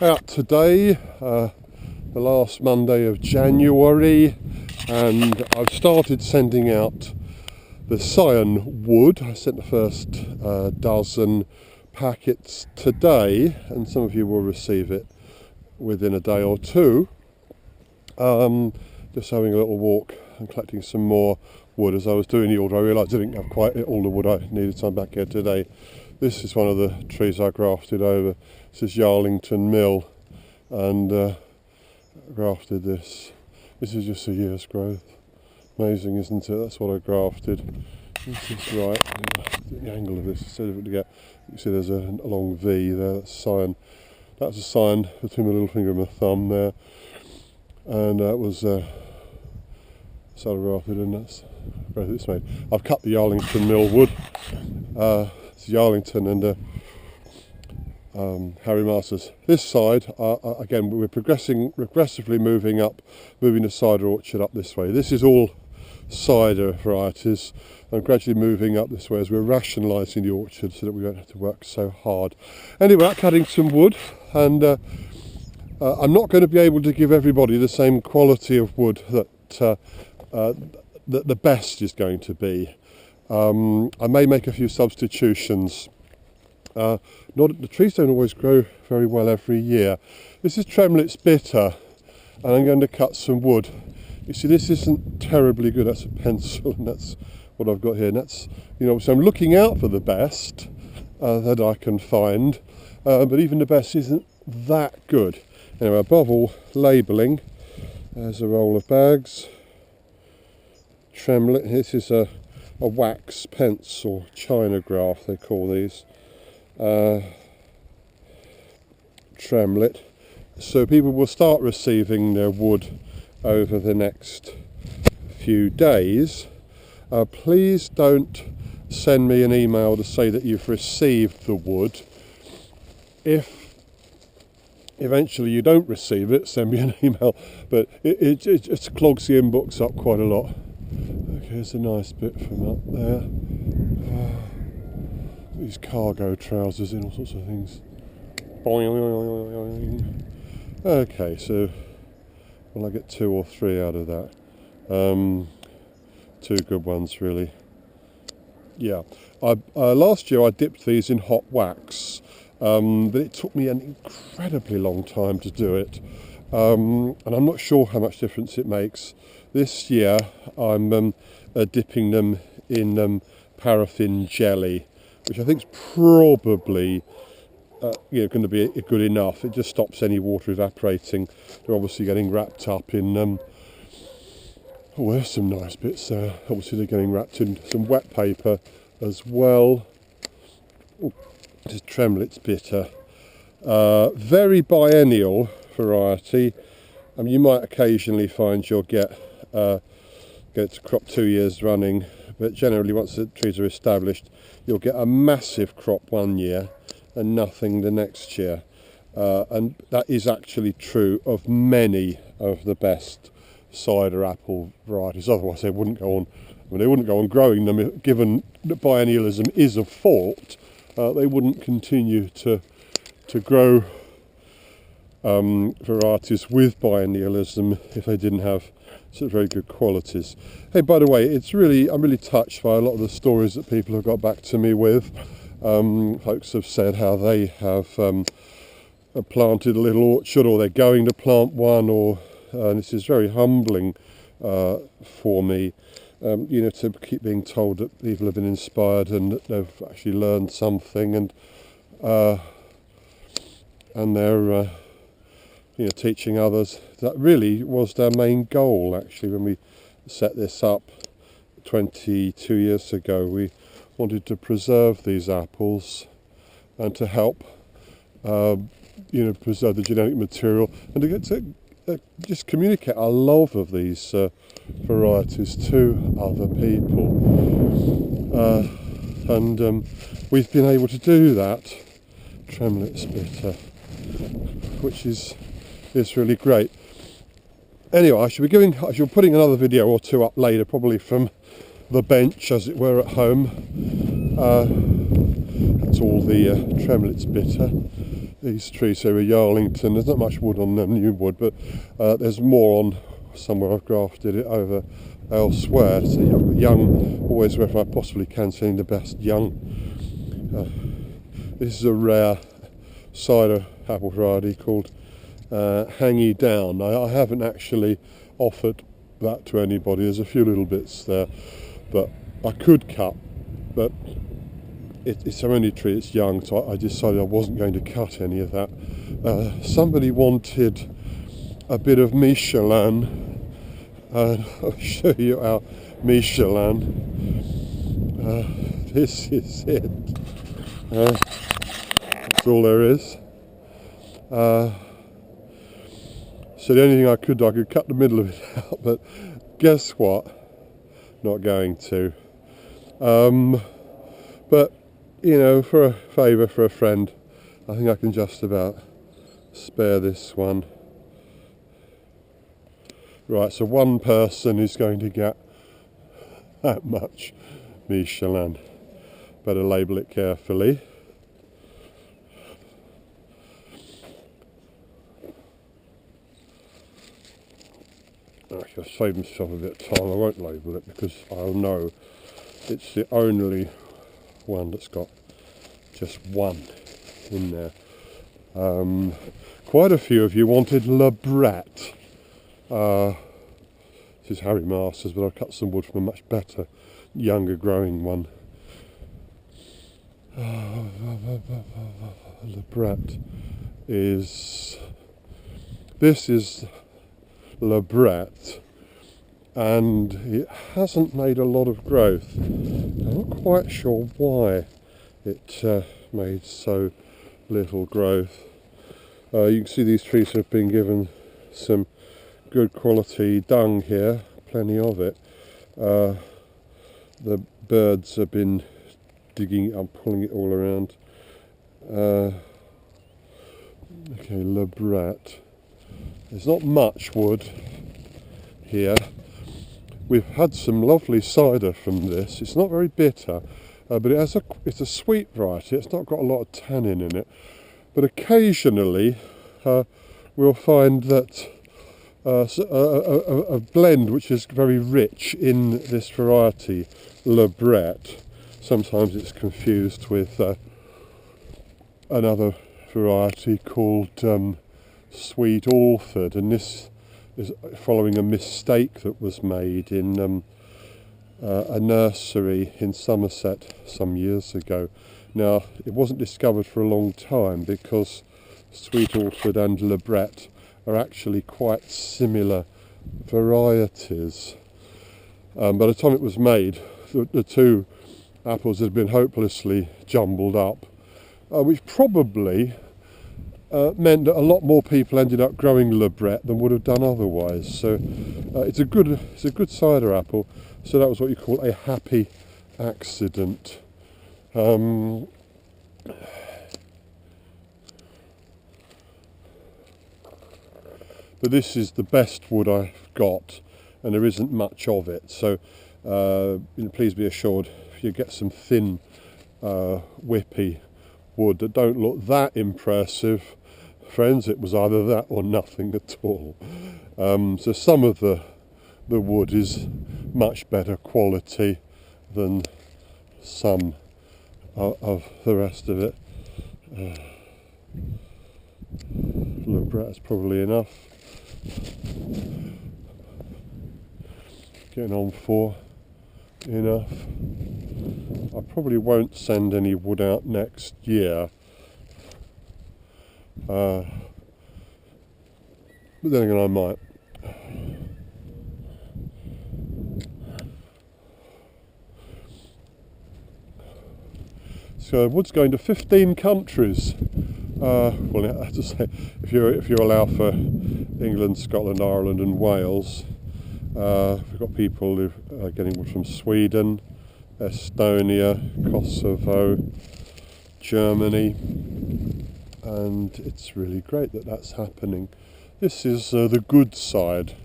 Out today, the last Monday of January, and I've started sending out the scion wood. I sent the first dozen packets today, and some of you will receive it within a day or two. Just having a little walk and collecting some more wood. As I was doing the order, I realised I didn't have quite all the wood I needed, so I'm back here today. This is one of the trees I grafted over. This is Yarlington Mill, and grafted this. This is just a year's growth. Amazing, isn't it? That's what I grafted. This is right. The angle of this is so difficult to get. You can see there's a long V there. That's scion. That's a scion between my little finger and my thumb there, and that was grafted, and that's the growth it's made. I've cut the Yarlington Mill wood. It's Yarlington and Harry Masters. This side, again, we're progressively moving the cider orchard up this way. This is all cider varieties. I'm gradually moving up this way as we're rationalising the orchard so that we don't have to work so hard. Anyway, I'm cutting some wood, and I'm not going to be able to give everybody the same quality of wood that the best is going to be. I may make a few substitutions. The trees don't always grow very well every year. This is Tremlett's bitter, and I'm going to cut some wood. You see, this isn't terribly good. That's a pencil, and that's what I've got here. And that's, so I'm looking out for the best that I can find, but even the best isn't that good. Anyway, above all, labelling. There's a roll of bags. Tremlett. This is a wax pencil, China Graft they call these. Tremlett. So people will start receiving their wood over the next few days. Please don't send me an email to say that you've received the wood. If eventually you don't receive it, send me an email, but it just clogs the inbox up quite a lot. Okay, there's a nice bit from up there. These cargo trousers in all sorts of things. Okay, so will I get 2 or 3 out of that? 2 good ones, really. Yeah. Last year I dipped these in hot wax, but it took me an incredibly long time to do it, and I'm not sure how much difference it makes. This year I'm dipping them in paraffin jelly, which I think is probably going to be good enough. It just stops any water evaporating. They're obviously getting wrapped up in oh, there's some nice bits there. Obviously they're getting wrapped in some wet paper as well. Ooh, this is Tremlett's bitter. Very biennial variety. I mean, you might occasionally find you'll get to crop 2 years running, but generally once the trees are established, you'll get a massive crop one year and nothing the next year. And that is actually true of many of the best cider apple varieties. Otherwise they wouldn't go on. They wouldn't go on growing them. Given that biennialism is a fault, they wouldn't continue to grow varieties with biennialism if they didn't have sort of very good qualities. Hey, by the way, I'm really touched by a lot of the stories that people have got back to me with. Folks have said how they have planted a little orchard, or they're going to plant one, or this is very humbling for me, to keep being told that people have been inspired and that they've actually learned something, and they're teaching others. That really was their main goal, actually, when we set this up 22 years ago. We wanted to preserve these apples and to help preserve the genetic material, and to get to just communicate our love of these varieties to other people. And we've been able to do that. Tremlett's bitter, which is really great. Anyway, I should be putting another video or 2 up later, probably from the bench, as it were, at home. That's all the Tremlett's bitter. These trees here are Yarlington. There's not much wood on them, new wood, but there's more on somewhere I've grafted it over elsewhere. So I've got young, always wherever I possibly can, seeing the best young. This is a rare cider apple variety called Hangy Down. I haven't actually offered that to anybody. There's a few little bits there, but I could cut, but it's a only tree, it's young, so I decided I wasn't going to cut any of that. Somebody wanted a bit of Michelin, and I'll show you our Michelin. This is it. That's all there is. So the only thing I could cut the middle of it out, but guess what? Not going to. But you know, for a favour for a friend, I think I can just about spare this one. Right, so one person is going to get that much Michelin. Better label it carefully. Actually, I'll save myself a bit of time. I won't label it because I'll know it's the only one that's got just one in there. Quite a few of you wanted Le Bret. This is Harry Masters, but I've cut some wood from a much better, younger growing one. Le Bret is... This is Le Bret, and it hasn't made a lot of growth. I'm not quite sure why it made so little growth. You can see these trees have been given some good quality dung here, plenty of it. The birds have been digging it up, pulling it all around. Okay, Le Bret. There's not much wood here. We've had some lovely cider from this. It's not very bitter, but it's a sweet variety. It's not got a lot of tannin in it. But occasionally we'll find that a blend which is very rich in this variety, Le Bret. Sometimes it's confused with another variety called Sweet Orford, and this is following a mistake that was made in a nursery in Somerset some years ago. Now, it wasn't discovered for a long time because Sweet Orford and Le Bret are actually quite similar varieties. By the time it was made, the two apples had been hopelessly jumbled up, which probably meant that a lot more people ended up growing Le Bret than would have done otherwise. So it's a good cider apple. So that was what you call a happy accident. But this is the best wood I've got, and there isn't much of it. So please be assured, if you get some thin, whippy wood that don't look that impressive, friends, it was either that or nothing at all. So some of the wood is much better quality than some of the rest of it. Le Bret is probably enough. Getting on for enough. I probably won't send any wood out next year. But then again, I might. So wood's going to 15 countries. Well, I have to say, if you allow for England, Scotland, Ireland, and Wales, we've got people who are getting wood from Sweden, Estonia, Kosovo, Germany, and it's really great that that's happening. This is the good side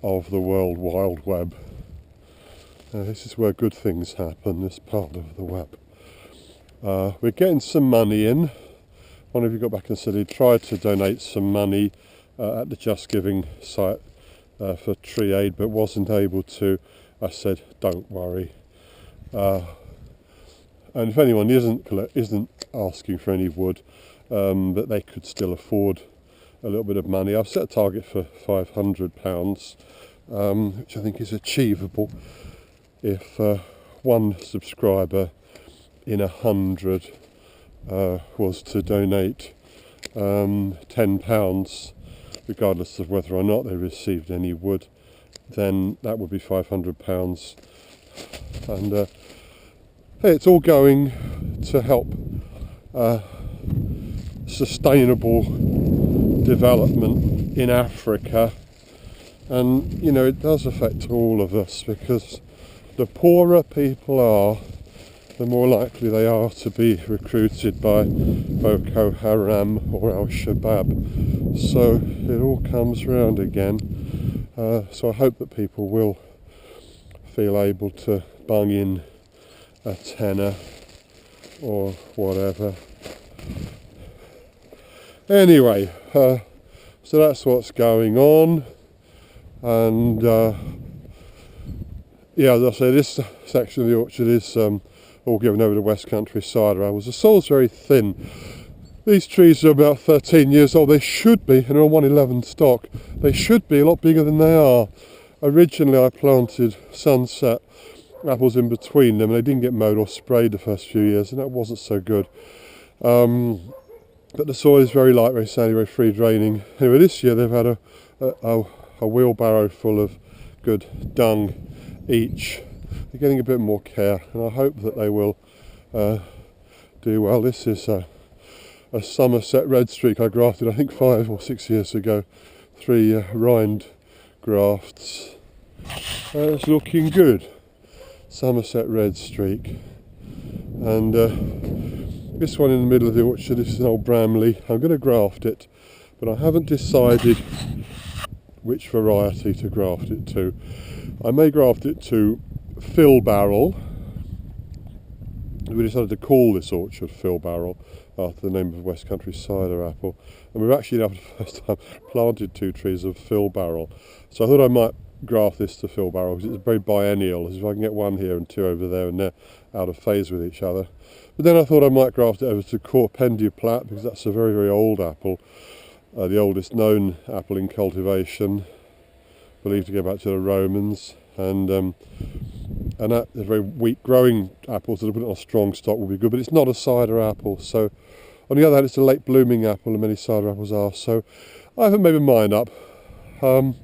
of the World Wide Web. This is where good things happen, this part of the web. We're getting some money in. one of you got back and said he tried to donate some money at the Just Giving site for tree aid, but wasn't able to. I said, don't worry. And if anyone isn't asking for any wood, that they could still afford a little bit of money, I've set a target for £500, which I think is achievable if one subscriber in 100 was to donate £10, regardless of whether or not they received any wood, then that would be £500. And hey, it's all going to help sustainable development in Africa. And you know, it does affect all of us, because the poorer people are, the more likely they are to be recruited by Boko Haram or Al-Shabaab. So it all comes round again. So I hope that people will feel able to bung in a tenner or whatever. Anyway, so that's what's going on. And yeah, as I say, this section of the orchard is all given over to West Country cider apples. The soil's very thin. These trees are about 13 years old. They should be, and are 111 stock, they should be a lot bigger than they are. Originally I planted sunset apples in between them, and they didn't get mowed or sprayed the first few years, and that wasn't so good. But the soil is very light, very sandy, very free draining. Anyway, this year they've had a wheelbarrow full of good dung each. They're getting a bit more care, and I hope that they will do well. This is a Somerset red streak I grafted, I think 5 or 6 years ago. 3 rind grafts. It's looking good. Somerset red streak. And this one in the middle of the orchard, this is an old Bramley. I'm going to graft it, but I haven't decided which variety to graft it to. I may graft it to Fill Barrel. We decided to call this orchard Fill Barrel after the name of West Country cider apple, and we've actually now for the first time planted 2 trees of Fill Barrel. So I thought I might graft this to Fill Barrel, because it's very biennial. As if I can get 1 here and 2 over there, and they're out of phase with each other. But then I thought I might graft it over to Corpendu Plat, because that's a very, very old apple, the oldest known apple in cultivation, believed to go back to the Romans, and that is very weak growing apples that are put on a strong stock will be good, but it's not a cider apple. So on the other hand, it's a late blooming apple, and many cider apples are. So I haven't made my mind up. Yeah,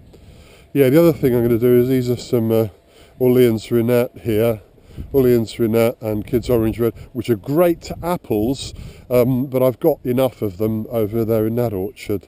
the other thing I'm going to do is, these are some Orleans Renat here, Orleans Renat and Kids Orange Red, which are great apples, but I've got enough of them over there in that orchard,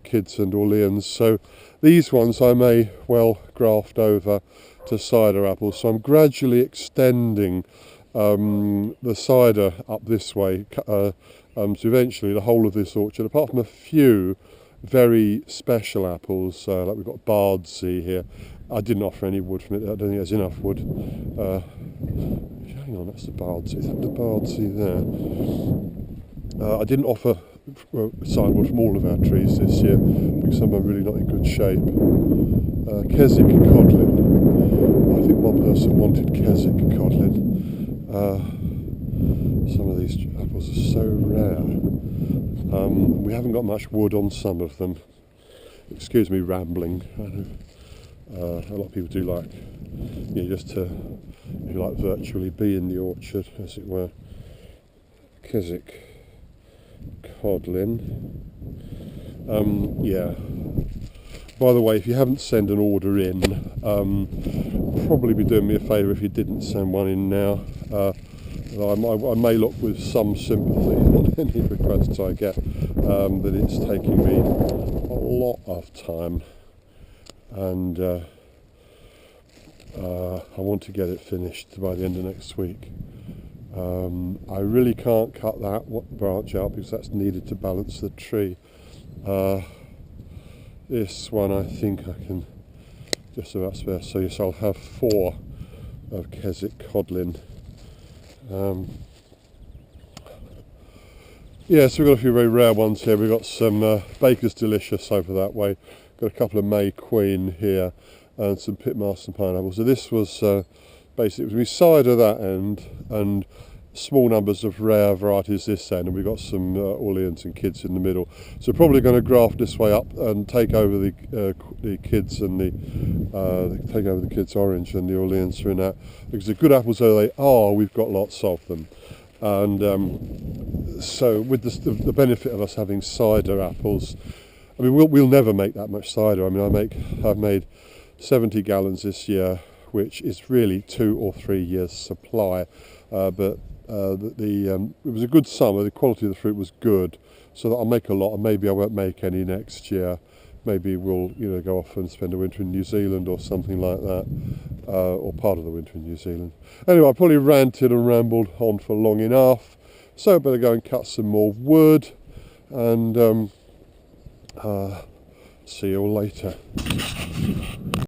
Kids and Orleans. So these ones I may well graft over to cider apples. So I'm gradually extending the cider up this way, so eventually the whole of this orchard, apart from a few very special apples, like we've got Bardsey here. I didn't offer any wood from it. I don't think there's enough wood. Hang on, that's the Bardsey. Is that the Bardsey there? I didn't offer cider wood from all of our trees this year, because some are really not in good shape. Keswick Codlin. I think one person wanted Keswick Codlin. Some of these apples are so rare. We haven't got much wood on some of them. Excuse me rambling. I know a lot of people do like, you know, just to, if you like, virtually be in the orchard, as it were. Keswick Codlin. Yeah. By the way, if you haven't sent an order in, probably be doing me a favour if you didn't send one in now. I may look with some sympathy on any requests I get, but it's taking me a lot of time, and I want to get it finished by the end of next week. I really can't cut that branch out, because that's needed to balance the tree. This one I think I can just about spare, so yes, I'll have 4 of Keswick Codlin. Yeah, so we've got a few very rare ones here. We've got some Baker's Delicious over that way. Got a couple of May Queen here and some Pitmaster pineapples. So this was basically, it was cider that end and small numbers of rare varieties this end, and we've got some Orleans and Kids in the middle. So probably going to graft this way up and take over the Kids and take over the Kids Orange and the Orleans through that. Because the good apples though they are, we've got lots of them. And so with the benefit of us having cider apples, I mean we'll never make that much cider. I mean I've made 70 gallons this year, which is really 2 or 3 years supply, but it was a good summer. The quality of the fruit was good, so that I'll make a lot, and maybe I won't make any next year. Maybe we'll go off and spend a winter in New Zealand or something like that, or part of the winter in New Zealand. Anyway, I probably ranted and rambled on for long enough, so I better go and cut some more wood, and see you all later.